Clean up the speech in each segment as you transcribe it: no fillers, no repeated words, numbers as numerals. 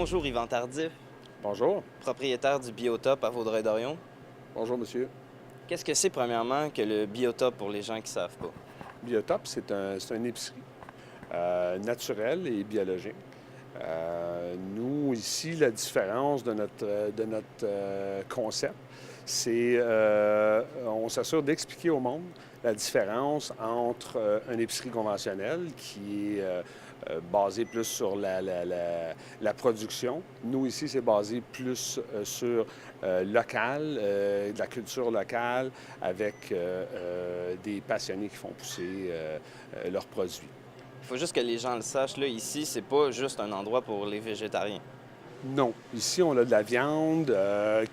Bonjour Yvan Tardif, Bonjour. propriétaire du Biotop à Vaudreuil-Dorion. Bonjour, monsieur. Qu'est-ce que c'est premièrement que le Biotop pour les gens qui ne savent pas? Biotop, c'est une épicerie naturelle et biologique. Nous, ici, la différence de notre concept, c'est on s'assure d'expliquer au monde la différence entre une épicerie conventionnelle qui est basée plus sur la production. Nous, ici, c'est basé plus sur local, de la culture locale, avec des passionnés qui font pousser leurs produits. Il faut juste que les gens le sachent, là, ici, c'est pas juste un endroit pour les végétariens. Non. Ici, on a de la viande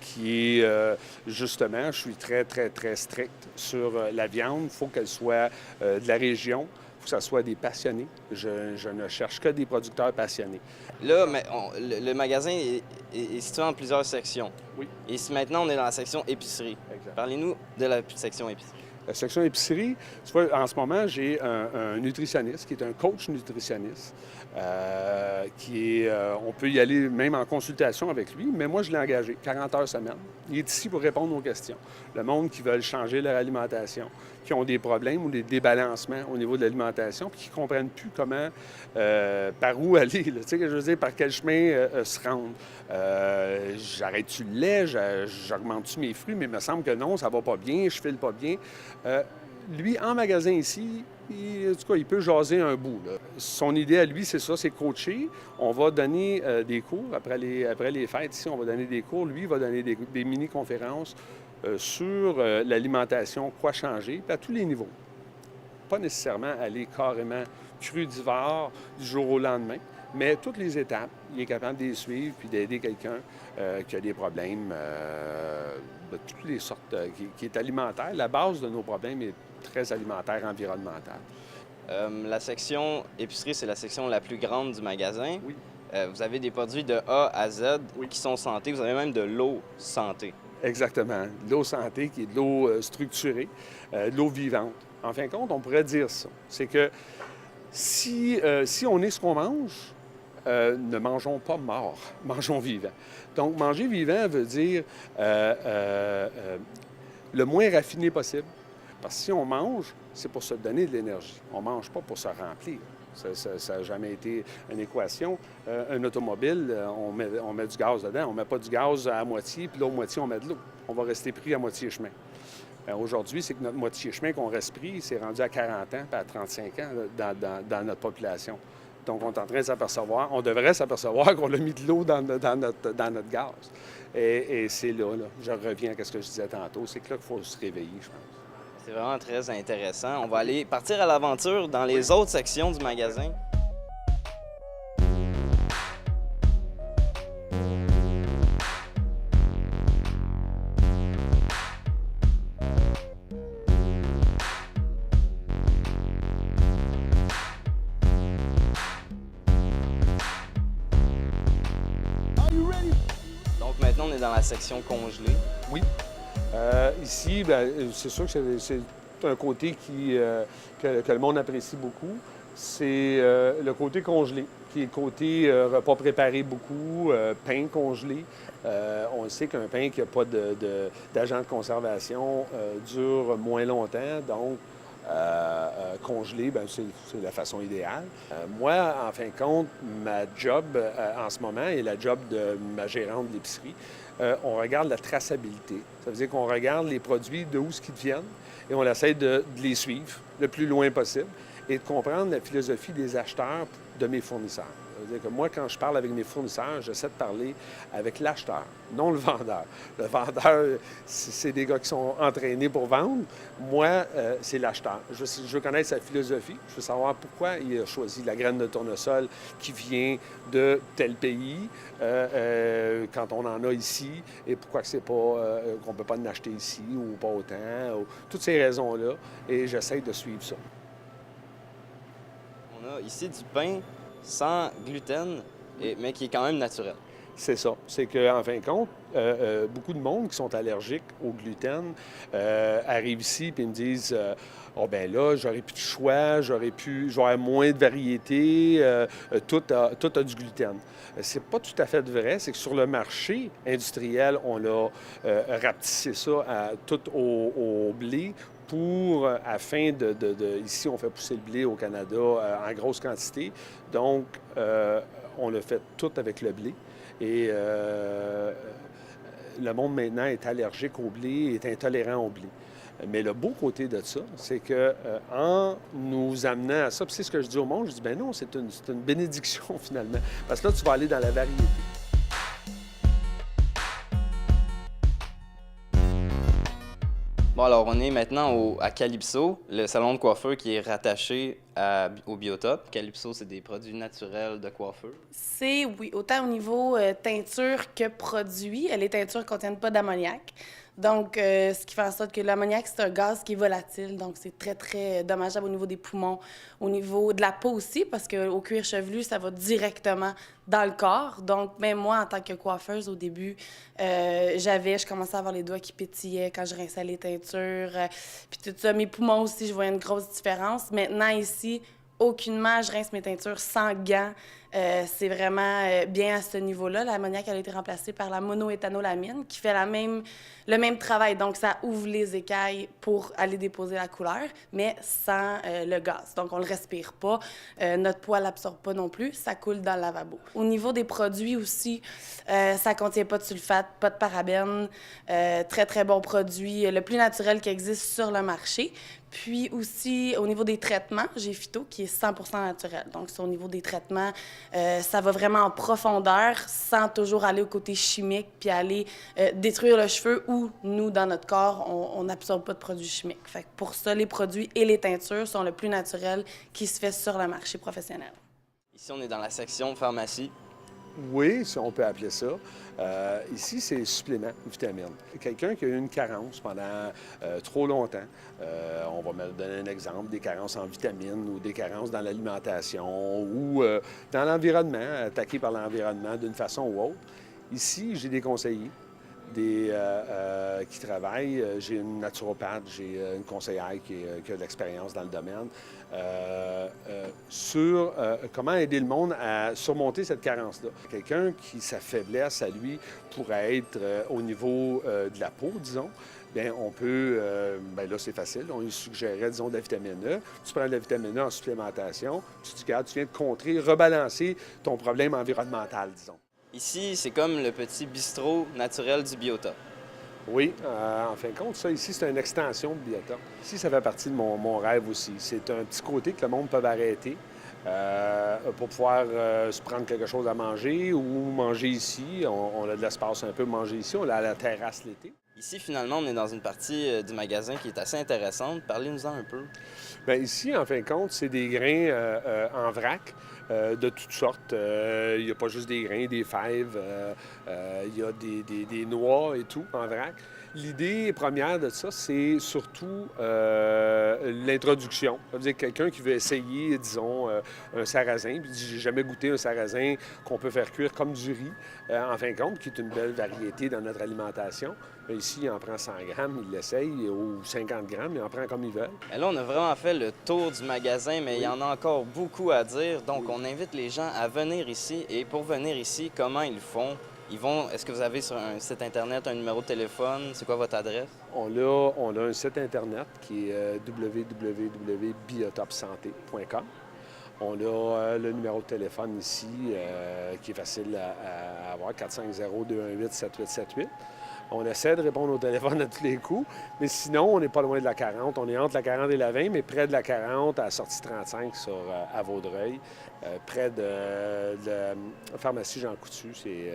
qui est, justement, je suis très, très, très strict sur la viande. Il faut qu'elle soit de la région. Il faut que ça soit des passionnés. Je ne cherche que des producteurs passionnés. Là, mais le magasin est situé en plusieurs sections. Oui. Et si maintenant on est dans la section épicerie, Exact. parlez-nous de la section épicerie. La section épicerie, tu vois, en ce moment, j'ai un nutritionniste qui est un coach nutritionniste, on peut y aller même en consultation avec lui, mais moi, je l'ai engagé 40 heures semaine. Il est ici pour répondre aux questions. Le monde qui veulent changer leur alimentation, qui ont des problèmes ou des débalancements au niveau de l'alimentation, puis qui ne comprennent plus comment, par où aller, là, tu sais, je veux dire, par quel chemin se rendre. J'arrête-tu le lait, j'augmente-tu mes fruits, mais il me semble que non, ça va pas bien, je file pas bien. Lui, en magasin ici, en tout cas, il peut jaser un bout, là. Son idée à lui, c'est ça, c'est coacher. On va donner des cours après les fêtes ici, on va donner des cours. Lui, il va donner des mini-conférences sur l'alimentation, quoi changer, puis à tous les niveaux. Pas nécessairement aller carrément crudivore du jour au lendemain, mais toutes les étapes, il est capable de les suivre puis d'aider quelqu'un qui a des problèmes de toutes les sortes, qui est alimentaire. La base de nos problèmes est très alimentaire, environnementale. La section épicerie, c'est la section la plus grande du magasin. Oui. Vous avez des produits de A à Z Oui. qui sont santé. Vous avez même de l'eau santé. Exactement. De l'eau santé, qui est de l'eau structurée, de l'eau vivante. En fin de compte, on pourrait dire ça. C'est que si on est ce qu'on mange, ne mangeons pas mort, mangeons vivant. Donc, manger vivant veut dire le moins raffiné possible. Parce que si on mange, c'est pour se donner de l'énergie. On ne mange pas pour se remplir. Ça n'a jamais été une équation. Un automobile, on met du gaz dedans. On ne met pas du gaz à moitié, puis l'autre moitié, on met de l'eau. On va rester pris à moitié chemin. Aujourd'hui, c'est que notre moitié chemin qu'on reste pris, c'est rendu à 40 ans, puis à 35 ans dans notre population. Donc, on est en train de s'apercevoir, on devrait s'apercevoir qu'on a mis de l'eau dans notre gaz. Et c'est là, je reviens à ce que je disais tantôt, c'est que là qu'il faut se réveiller, je pense. C'est vraiment très intéressant. On va aller partir à l'aventure dans les autres sections du magasin. Donc maintenant, on est dans la section congelée. Oui. Ici, bien, c'est sûr que c'est un côté que le monde apprécie beaucoup. C'est le côté congelé, qui est le côté repas préparé beaucoup, pain congelé. On sait qu'un pain qui n'a pas d'agent de conservation dure moins longtemps, donc congelé, bien, c'est la façon idéale. Moi, en fin de compte, ma job en ce moment et la job de ma gérante de l'épicerie, on regarde la traçabilité. Ça veut dire qu'on regarde les produits de où ils viennent et on essaie de les suivre le plus loin possible et de comprendre la philosophie des acheteurs de mes fournisseurs. Ça veut dire que moi, quand je parle avec mes fournisseurs, j'essaie de parler avec l'acheteur, non le vendeur. Le vendeur, c'est des gars qui sont entraînés pour vendre. Moi, c'est l'acheteur. Je veux connaître sa philosophie. Je veux savoir pourquoi il a choisi la graine de tournesol qui vient de tel pays, quand on en a ici, et pourquoi c'est pas qu'on ne peut pas en acheter ici ou pas autant. Ou, toutes ces raisons-là, et j'essaie de suivre ça. On a ici du pain sans gluten, mais qui est quand même naturel. C'est ça. C'est qu'en fin de compte, beaucoup de monde qui sont allergiques au gluten arrivent ici et me disent oh ben là, j'aurais plus de choix, j'aurais moins de variétés, tout a du gluten. C'est pas tout à fait vrai, c'est que sur le marché industriel, on a rapetissé ça tout au blé afin ici, on fait pousser le blé au Canada en grosse quantité. Donc, on le fait tout avec le blé. Et le monde maintenant est allergique au blé, est intolérant au blé. Mais le beau côté de ça, c'est que en nous amenant à ça, puis c'est ce que je dis au monde, je dis, ben non, c'est une bénédiction finalement. Parce que là, tu vas aller dans la variété. Bon, alors on est maintenant à Calypso, le salon de coiffeur qui est rattaché au Biotop. Calypso, c'est des produits naturels de coiffeur. C'est, oui, autant au niveau teinture que produit. Les teintures ne contiennent pas d'ammoniac. Donc, ce qui fait en sorte que l'ammoniac, c'est un gaz qui est volatile. Donc, c'est très, très dommageable au niveau des poumons, au niveau de la peau aussi, parce qu'au cuir chevelu, ça va directement dans le corps. Donc, même moi, en tant que coiffeuse, au début, je commençais à avoir les doigts qui pétillaient quand je rinçais les teintures. Puis tout ça, mes poumons aussi, je voyais une grosse différence. Maintenant, ici, aucunement, je rince mes teintures sans gants. C'est vraiment bien à ce niveau-là. L'ammoniac a été remplacée par la monoéthanolamine qui fait le même travail. Donc, ça ouvre les écailles pour aller déposer la couleur, mais sans le gaz. Donc, on ne le respire pas. Notre poids ne l'absorbe pas non plus. Ça coule dans le lavabo. Au niveau des produits aussi, ça ne contient pas de sulfate, pas de parabènes. Très, très bon produit, le plus naturel qui existe sur le marché. Puis aussi, au niveau des traitements, j'ai Phyto qui est 100 % naturel. Donc, c'est au niveau des traitements, ça va vraiment en profondeur sans toujours aller au côté chimique puis aller détruire le cheveu ou nous, dans notre corps, on n'absorbe pas de produits chimiques. Fait que pour ça, les produits et les teintures sont le plus naturel qui se fait sur le marché professionnel. Ici, on est dans la section pharmacie. Oui, on peut appeler ça. Ici, c'est supplément de vitamines. Quelqu'un qui a eu une carence pendant trop longtemps, on va me donner un exemple, des carences en vitamines ou des carences dans l'alimentation ou dans l'environnement, attaqué par l'environnement d'une façon ou autre. Ici, j'ai des conseillers qui travaillent. J'ai une naturopathe, j'ai une conseillère qui a de l'expérience dans le domaine sur comment aider le monde à surmonter cette carence-là. Quelqu'un qui, sa faiblesse à lui, pourrait être au niveau de la peau, disons. Bien, on peut, bien là, c'est facile. On lui suggérerait, disons, de la vitamine E. Tu prends de la vitamine E en supplémentation, tu te gardes, tu viens de contrer, rebalancer ton problème environnemental, disons. Ici, c'est comme le petit bistrot naturel du Biotop. Oui, en fin de compte, ça ici, c'est une extension de Biotop. Ici, ça fait partie de mon rêve aussi. C'est un petit côté que le monde peut arrêter pour pouvoir se prendre quelque chose à manger ou manger ici. On a de l'espace un peu pour manger ici. On a la terrasse l'été. Ici, finalement, on est dans une partie du magasin qui est assez intéressante. Parlez-nous-en un peu. Bien, ici, en fin de compte, c'est des grains en vrac de toutes sortes. Il n'y a pas juste des grains, des fèves. Il y a des noix et tout en vrac. L'idée première de ça, c'est surtout l'introduction. Ça veut dire quelqu'un qui veut essayer, disons, un sarrasin, puis dit « j'ai jamais goûté un sarrasin qu'on peut faire cuire comme du riz », en fin de compte, qui est une belle variété dans notre alimentation. Ici, il en prend 100 grammes, il l'essaye, ou 50 grammes, il en prend comme il veut. Et là, on a vraiment fait le tour du magasin, mais il y en a encore beaucoup à dire. Donc, on invite les gens à venir ici. Et pour venir ici, comment ils font? Est-ce que vous avez sur un site Internet un numéro de téléphone? C'est quoi votre adresse? On a un site Internet qui est www.biotopsanté.com. On a le numéro de téléphone ici qui est facile à avoir, 450-218-7878. On essaie de répondre au téléphone à tous les coups, mais sinon, on n'est pas loin de la 40. On est entre la 40 et la 20, mais près de la 40, à la sortie 35 à Vaudreuil, près de la pharmacie Jean Coutu. C'est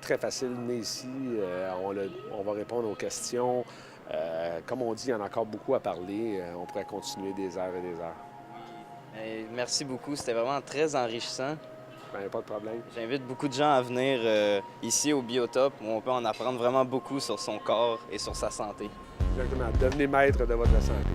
très facile de venir ici. On va répondre aux questions. Comme on dit, il y en a encore beaucoup à parler. On pourrait continuer des heures et des heures. Merci beaucoup. C'était vraiment très enrichissant. Bien, pas de problème. J'invite beaucoup de gens à venir ici au Biotop où on peut en apprendre vraiment beaucoup sur son corps et sur sa santé. Exactement. Devenez maître de votre santé.